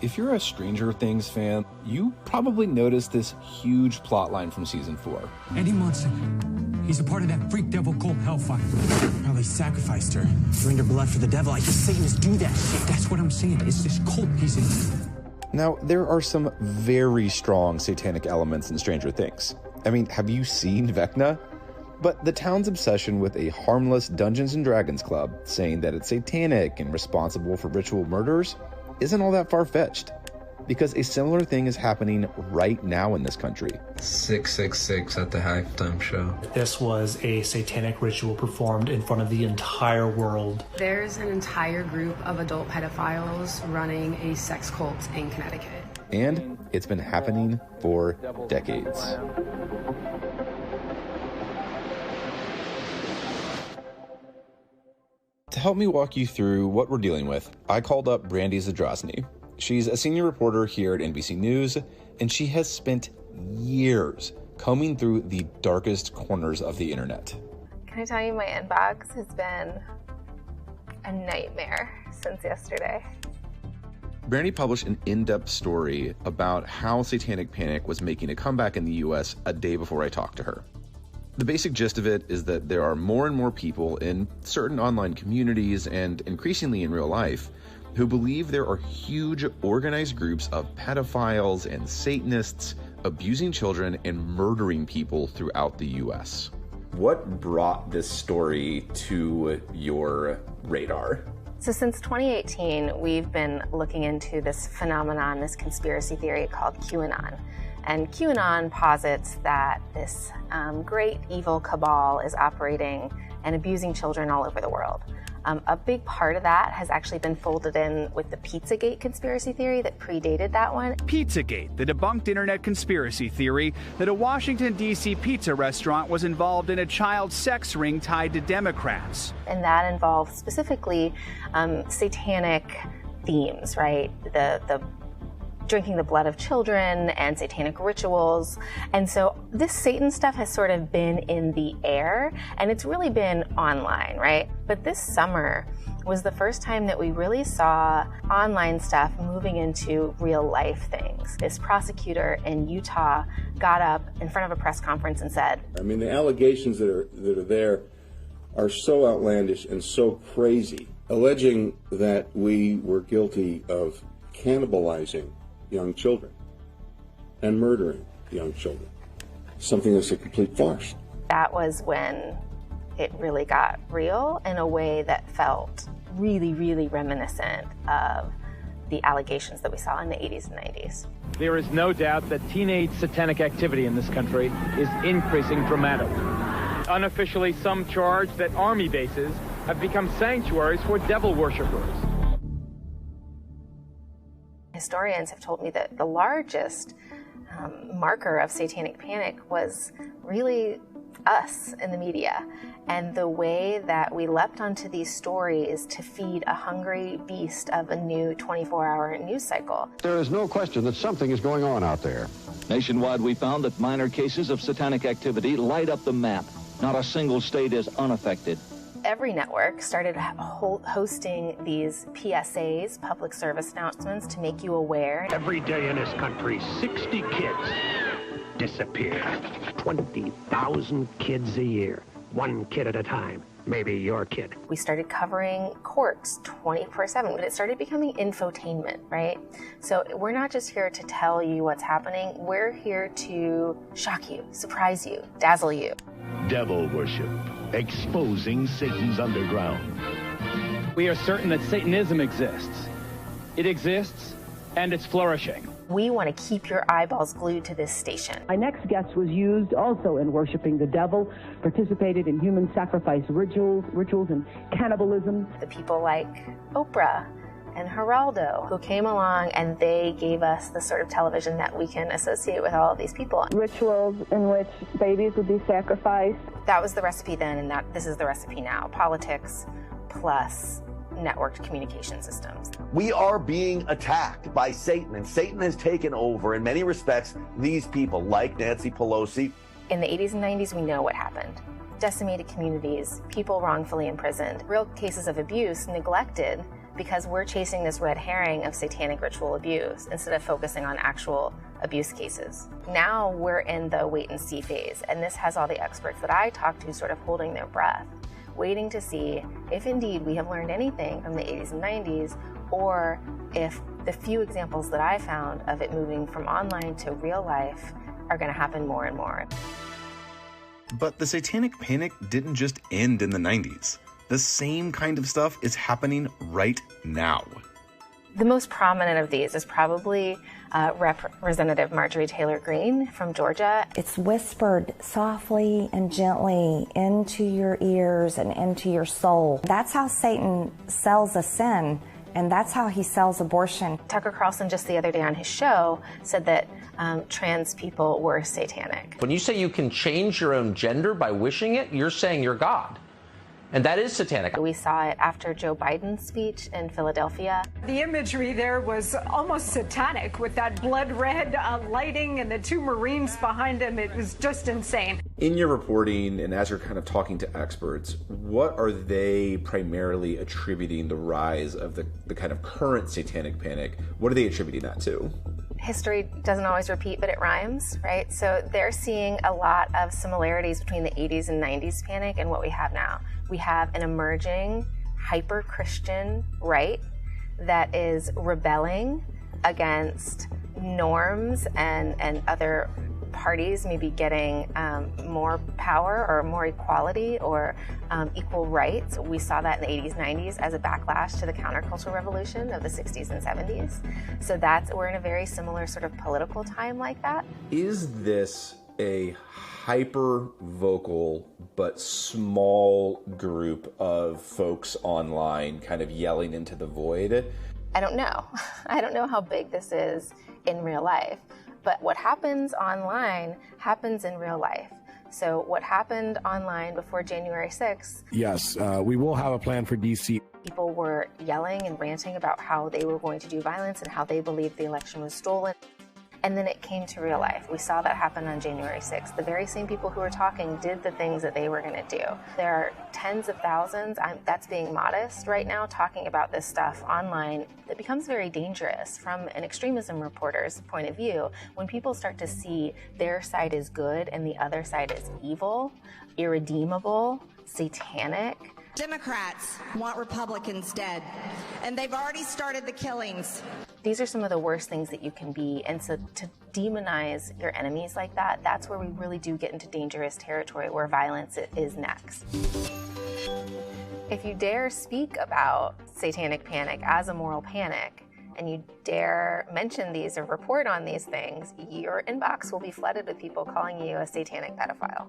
If you're a Stranger Things fan, you probably noticed this huge plotline from season 4. Eddie Munson. He's a part of that freak devil cult Hellfire. Probably sacrificed her. Drained her blood for the devil. I just Satanists do that shit. That's what I'm saying. It's this cult he's in. Now, there are some very strong satanic elements in Stranger Things. I mean, have you seen Vecna? But the town's obsession with a harmless Dungeons & Dragons club, saying that it's satanic and responsible for ritual murders, isn't all that far-fetched. Because a similar thing is happening right now in this country. 666 at the halftime show. This was a satanic ritual performed in front of the entire world. There's an entire group of adult pedophiles running a sex cult in Connecticut. And it's been happening for decades. To help me walk you through what we're dealing with, I called up Brandy Zadrozny. She's a senior reporter here at NBC News, and she has spent years combing through the darkest corners of the internet. Can I tell you, my inbox has been a nightmare since yesterday. Brandy published an in-depth story about how Satanic Panic was making a comeback in the US a day before I talked to her. The basic gist of it is that there are more and more people in certain online communities and increasingly in real life who believe there are huge organized groups of pedophiles and Satanists abusing children and murdering people throughout the US. What brought this story to your radar? So since 2018, we've been looking into this phenomenon, this conspiracy theory called QAnon. And QAnon posits that this great evil cabal is operating and abusing children all over the world. A big part of that has actually been folded in with the Pizzagate conspiracy theory that predated that one. Pizzagate, the debunked internet conspiracy theory that a Washington, D.C. pizza restaurant was involved in a child sex ring tied to Democrats. And that involved specifically satanic themes, right? The drinking the blood of children and satanic rituals. And so this Satan stuff has sort of been in the air, and it's really been online, right? But this summer was the first time that we really saw online stuff moving into real life things. This prosecutor in Utah got up in front of a press conference and said, I mean, the allegations that are there are so outlandish and so crazy, alleging that we were guilty of cannibalizing young children and murdering young children. Something that's a complete farce. That was when it really got real in a way that felt really, really reminiscent of the allegations that we saw in the 80s and 90s. There is no doubt that teenage satanic activity in this country is increasing dramatically. Unofficially, some charge that army bases have become sanctuaries for devil worshippers. Historians have told me that the largest marker of satanic panic was really us in the media, and the way that we leapt onto these stories to feed a hungry beast of a new 24-hour news cycle. There is no question that something is going on out there. Nationwide, we found that minor cases of satanic activity light up the map. Not a single state is unaffected. Every network started hosting these PSAs, public service announcements, to make you aware. Every day in this country, 60 kids disappear. 20,000 kids a year, one kid at a time, maybe your kid. We started covering courts 24/7, but it started becoming infotainment, right? So we're not just here to tell you what's happening, we're here to shock you, surprise you, dazzle you. Devil worship, exposing Satan's underground. We are certain that Satanism exists. It exists, and it's flourishing. We want to keep your eyeballs glued to this station. My next guest was used also in worshiping the devil, participated in human sacrifice rituals and cannibalism. The people like Oprah and Geraldo, who came along and they gave us the sort of television that we can associate with all of these people. Rituals in which babies would be sacrificed. That was the recipe then, and this is the recipe now. Politics plus networked communication systems. We are being attacked by Satan, and Satan has taken over, in many respects, these people, like Nancy Pelosi. In the 80s and 90s, we know what happened. Decimated communities, people wrongfully imprisoned, real cases of abuse, neglected because we're chasing this red herring of satanic ritual abuse instead of focusing on actual abuse cases. Now we're in the wait and see phase, and this has all the experts that I talk to sort of holding their breath, waiting to see if indeed we have learned anything from the 80s and 90s, or if the few examples that I found of it moving from online to real life are going to happen more and more. But the Satanic Panic didn't just end in the 90s. The same kind of stuff is happening right now. The most prominent of these is probably Representative Marjorie Taylor Greene from Georgia. It's whispered softly and gently into your ears and into your soul. That's how Satan sells a sin, and that's how he sells abortion. Tucker Carlson just the other day on his show said that trans people were satanic. When you say you can change your own gender by wishing it, you're saying you're God. And that is satanic. We saw it after Joe Biden's speech in Philadelphia. The imagery there was almost satanic with that blood red lighting and the two Marines behind him. It was just insane. In your reporting and as you're kind of talking to experts, what are they primarily attributing the rise of the kind of current satanic panic? What are they attributing that to? History doesn't always repeat, but it rhymes, right? So they're seeing a lot of similarities between the 80s and 90s panic and what we have now. We have an emerging hyper-Christian right that is rebelling against norms and other parties maybe getting more power or more equality or equal rights. We saw that in the 80s, 90s as a backlash to the counterculture revolution of the 60s and 70s. So we're in a very similar sort of political time like that. Is this a hyper-vocal but small group of folks online kind of yelling into the void? I don't know. I don't know how big this is in real life. But what happens online happens in real life. So what happened online before January 6th? Yes, we will have a plan for D.C. People were yelling and ranting about how they were going to do violence and how they believed the election was stolen. And then it came to real life. We saw that happen on January 6th. The very same people who were talking did the things that they were going to do. There are tens of thousands, that's being modest right now, talking about this stuff online that becomes very dangerous from an extremism reporter's point of view. When people start to see their side is good and the other side is evil, irredeemable, satanic. Democrats want Republicans dead, and they've already started the killings. These are some of the worst things that you can be, and so to demonize your enemies like that, that's where we really do get into dangerous territory where violence is next. If you dare speak about satanic panic as a moral panic, and you dare mention these or report on these things, your inbox will be flooded with people calling you a satanic pedophile.